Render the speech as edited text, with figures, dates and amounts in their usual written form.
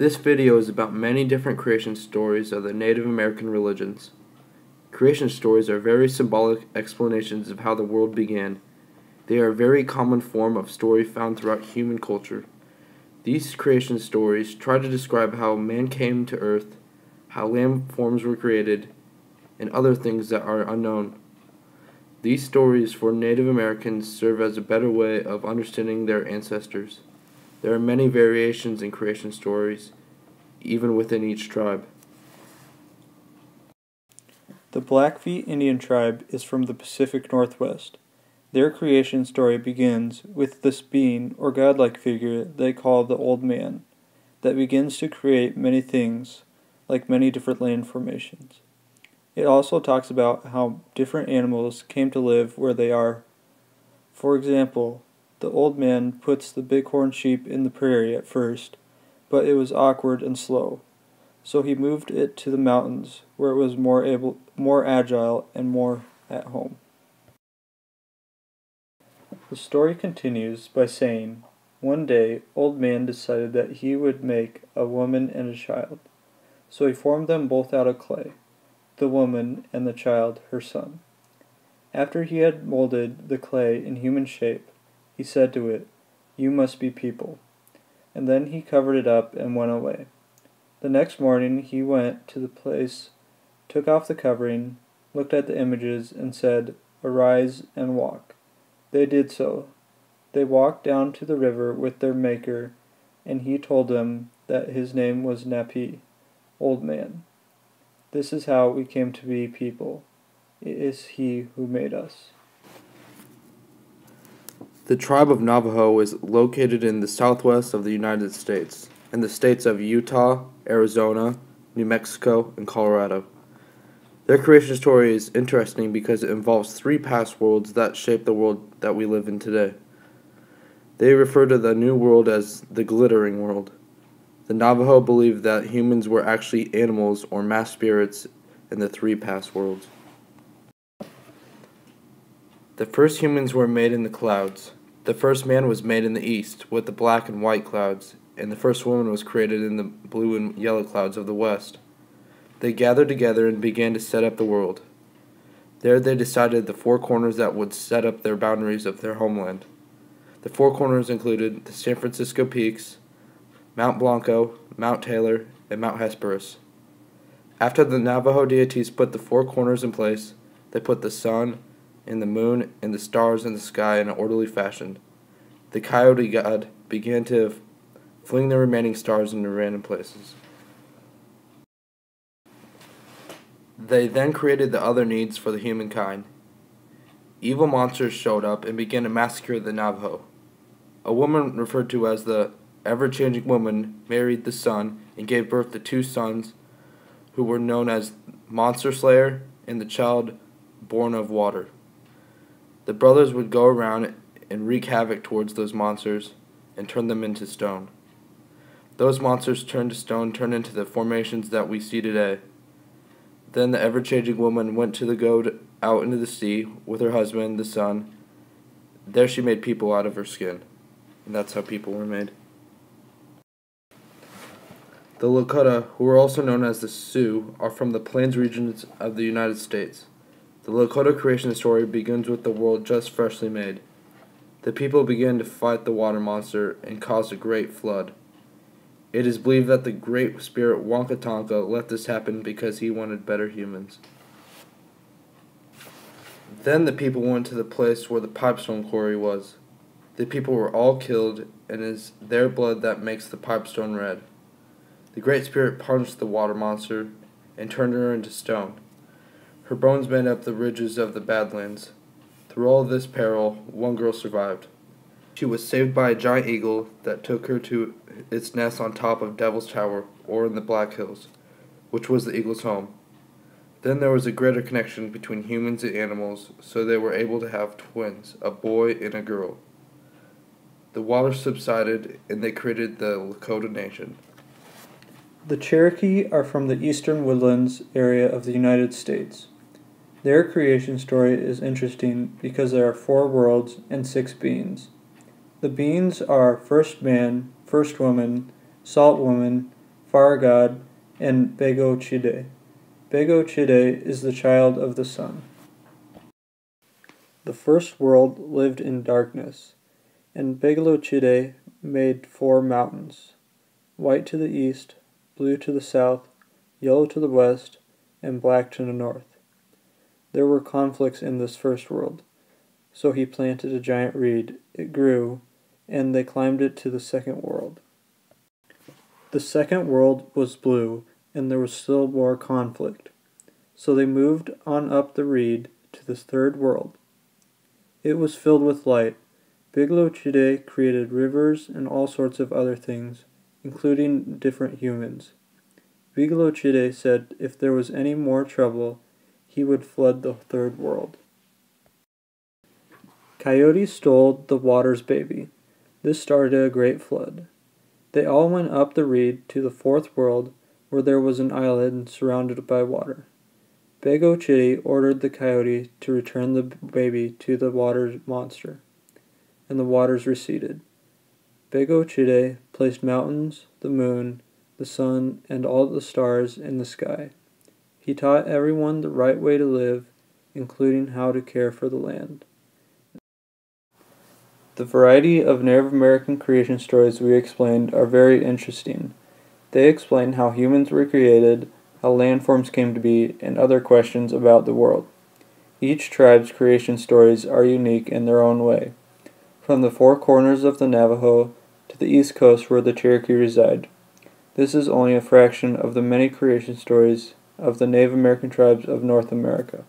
This video is about many different creation stories of the Native American religions. Creation stories are very symbolic explanations of how the world began. They are a very common form of story found throughout human culture. These creation stories try to describe how man came to earth, how land forms were created, and other things that are unknown. These stories for Native Americans serve as a better way of understanding their ancestors. There are many variations in creation stories, even within each tribe. The Blackfeet Indian tribe is from the Pacific Northwest. Their creation story begins with this being or godlike figure they call the Old Man, that begins to create many things, like many different land formations. It also talks about how different animals came to live where they are. For example, the Old Man puts the bighorn sheep in the prairie at first, but it was awkward and slow, so he moved it to the mountains where it was more agile and more at home. The story continues by saying, one day, Old Man decided that he would make a woman and a child. So he formed them both out of clay, the woman and the child, her son. After he had molded the clay in human shape, he said to it, "You must be people." And then he covered it up and went away. The next morning he went to the place, took off the covering, looked at the images, and said, "Arise and walk." They did so. They walked down to the river with their maker, and he told them that his name was Napi, Old Man. This is how we came to be people. It is he who made us. The tribe of Navajo is located in the southwest of the United States, in the states of Utah, Arizona, New Mexico, and Colorado. Their creation story is interesting because it involves three past worlds that shape the world that we live in today. They refer to the new world as the glittering world. The Navajo believe that humans were actually animals or mass spirits in the three past worlds. The first humans were made in the clouds. The first man was made in the east with the black and white clouds, and the first woman was created in the blue and yellow clouds of the west. They gathered together and began to set up the world. There they decided the four corners that would set up their boundaries of their homeland. The four corners included the San Francisco Peaks, Mount Blanco, Mount Taylor, and Mount Hesperus. After the Navajo deities put the four corners in place, they put the sun and the moon and the stars in the sky in an orderly fashion. The coyote god began to fling the remaining stars into random places. They then created the other needs for the humankind. Evil monsters showed up and began to massacre the Navajo. A woman referred to as the ever-changing woman married the sun and gave birth to two sons who were known as Monster Slayer and the child born of water. The brothers would go around and wreak havoc towards those monsters and turn them into stone. Those monsters turned to stone turned into the formations that we see today. Then the ever-changing woman went to go out into the sea with her husband, the sun. There she made people out of her skin. And that's how people were made. The Lakota, who are also known as the Sioux, are from the plains regions of the United States. The Lakota creation story begins with the world just freshly made. The people began to fight the water monster and caused a great flood. It is believed that the great spirit Wankatonka let this happen because he wanted better humans. Then the people went to the place where the pipestone quarry was. The people were all killed, and it is their blood that makes the pipestone red. The great spirit punched the water monster and turned her into stone. Her bones made up the ridges of the Badlands. Through all this peril, one girl survived. She was saved by a giant eagle that took her to its nest on top of Devil's Tower, or in the Black Hills, which was the eagle's home. Then there was a greater connection between humans and animals, so they were able to have twins, a boy and a girl. The water subsided, and they created the Lakota Nation. The Cherokee are from the eastern woodlands area of the United States. Their creation story is interesting because there are 4 worlds and 6 beings. The beings are first man, first woman, salt woman, Fire God, and Bego Chide. Bego Chide is the child of the sun. The first world lived in darkness, and Begalo Chide made 4 mountains, white to the east, blue to the south, yellow to the west, and black to the north. There were conflicts in this first world, so he planted a giant reed. It grew, and they climbed it to the second world. The second world was blue, and there was still more conflict, so they moved on up the reed to the third world. It was filled with light. Biglo Chide created rivers and all sorts of other things, including different humans. Biglo Chide said if there was any more trouble, he would flood the third world. Coyote stole the water's baby. This started a great flood. They all went up the reed to the fourth world, where there was an island surrounded by water. Bego Chide ordered the coyote to return the baby to the water monster, and the waters receded. Bego Chide placed mountains, the moon, the sun, and all the stars in the sky. He taught everyone the right way to live, including how to care for the land. The variety of Native American creation stories we explained are very interesting. They explain how humans were created, how landforms came to be, and other questions about the world. Each tribe's creation stories are unique in their own way, from the 4 corners of the Navajo to the East Coast where the Cherokee reside. This is only a fraction of the many creation stories of the Native American tribes of North America.